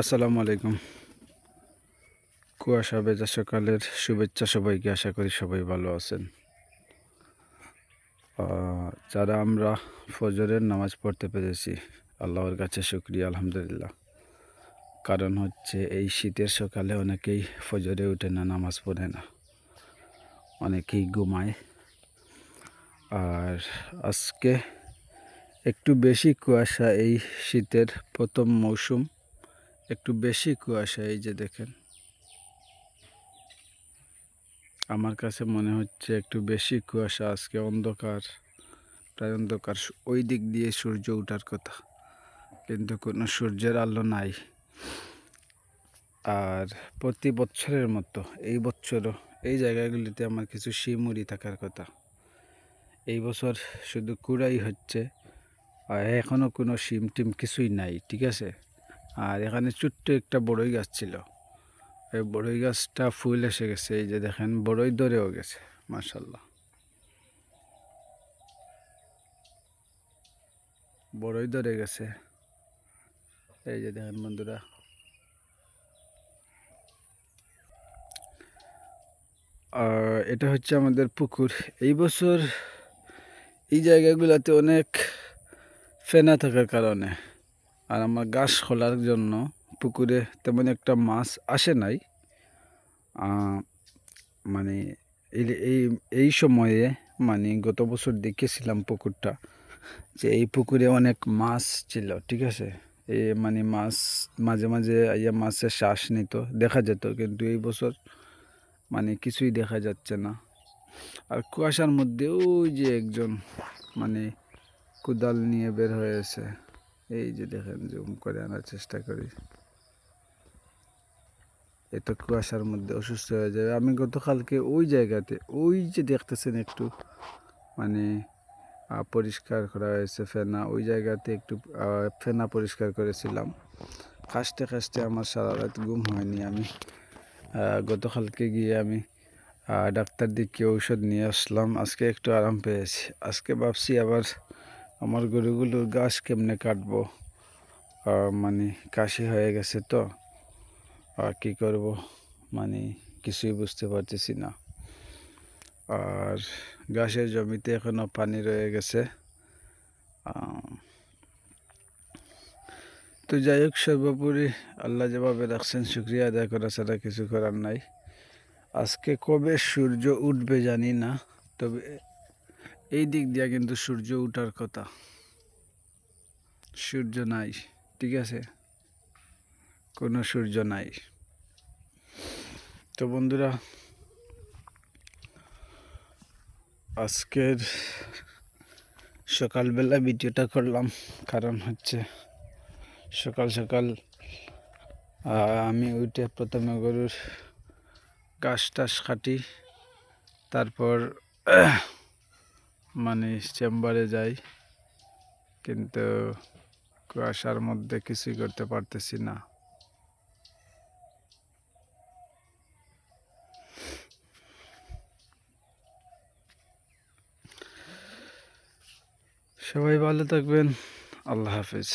আসসালামু আলাইকুম। কুয়াশা ভেজা সকালের শুভেচ্ছা সবাইকে। আশা করি সবাই ভালো আছেন। যারা আমরা ফজরের নামাজ পড়তে পেরেছি, আল্লাহর কাছে শুকরিয়া আলহামদুলিল্লাহ। কারণ হচ্ছে এই শীতের সকালে অনেকেই ফজরে উঠে না, নামাজ পড়ে না, অনেকেই ঘুমায়। আর আজকে একটু বেশি কুয়াশা, এই শীতের প্রথম মৌসুম, একটু বেশি কুয়াশা। এই যে দেখেন, আমার কাছে মনে হচ্ছে একটু বেশি কুয়াশা আজকে। অন্ধকার, প্রায় অন্ধকার। ওই দিক দিয়ে সূর্য ওঠার কথা, কিন্তু কোনো সূর্যের আলো নাই। আর প্রতি বছরের মতো এই বছরও এই জায়গাগুলিতে আমার কিছু শিমুড়ি থাকার কথা। এই বছর শুধু কুড়াই হচ্ছে, আর এখনও কোনো শিম টিম কিছুই নাই, ঠিক আছে। আর এখানে ছোট্ট একটা বড়ই গাছ ছিল, এই বড়ই গাছটা ফুল এসে গেছে। এই যে দেখেন, বড়ই ধরেও গেছে, মাশাল্লাহ, বড়ই ধরে গেছে। এই যে দেখেন বন্ধুরা, এটা হচ্ছে আমাদের পুকুর। এই বছর এই জায়গাগুলোতে অনেক ফেনা থাকার কারণে আর আমার গাছ খোলার জন্য পুকুরে তেমন একটা মাছ আসে নাই। মানে এই এই এই সময়ে, মানে গত বছর দেখেছিলাম পুকুরটা, যে এই পুকুরে অনেক মাছ ছিল, ঠিক আছে। মানে মাছ মাঝে মাঝে ইয়ে মাছের শ্বাস নিত, দেখা যেত, কিন্তু এই বছর মানে কিছুই দেখা যাচ্ছে না। আর কুয়াশার মধ্যে ওই যে একজন মানে কোদাল নিয়ে বের হয়েছে। এই যে দেখেন, জুম করে আনার চেষ্টা করি। এত কুয়াশার মধ্যে অসুস্থ হয়ে যাবে। আমি গতকালকে ওই জায়গাতে, ওই যে দেখতেছেন একটু মানে পরিষ্কার করা হয়েছে ফেনা, ওই জায়গাতে একটু ফেনা পরিষ্কার করেছিলাম। কাশতে কাশতে আমার সারা রাত ঘুম হয়নি। আমি গতকালকে গিয়ে আমি ডাক্তার দেখিয়ে ঔষধ নিয়ে আসলাম। আজকে একটু আরাম পেয়েছি। আজকে ভাবছি আবার আমার গরুগুলোর ঘাস কেমনে কাটবো। মানে কাশি হয়ে গেছে তো, কী করব, মানে কিছুই বুঝতে পারতেছি না। আর ঘাসের জমিতে এখনও পানি রয়ে গেছে। তো যাই হোক, সর্বোপরি আল্লাহ যেভাবে রাখছেন শুক্রিয়া আদায় করা ছাড়া কিছু করার নাই। আজকে কবে সূর্য উঠবে জানি না, তবে এই দিক দিয়ে কিন্তু সূর্য উঠার কথা। সূর্য নাই, ঠিক আছে, কোনো সূর্য নাই। তো বন্ধুরা, আজকের সকালবেলা ভিডিওটা করলাম, কারণ হচ্ছে সকাল সকাল আমি উঠে প্রথমে গরুর ঘাস টাস কাটি, তারপর মানে চেম্বারে যাই, কিন্তু কুয়াশার মধ্যে কিছুই করতে পারতেছি না। সবাই ভালো থাকবেন, আল্লাহ হাফেজ।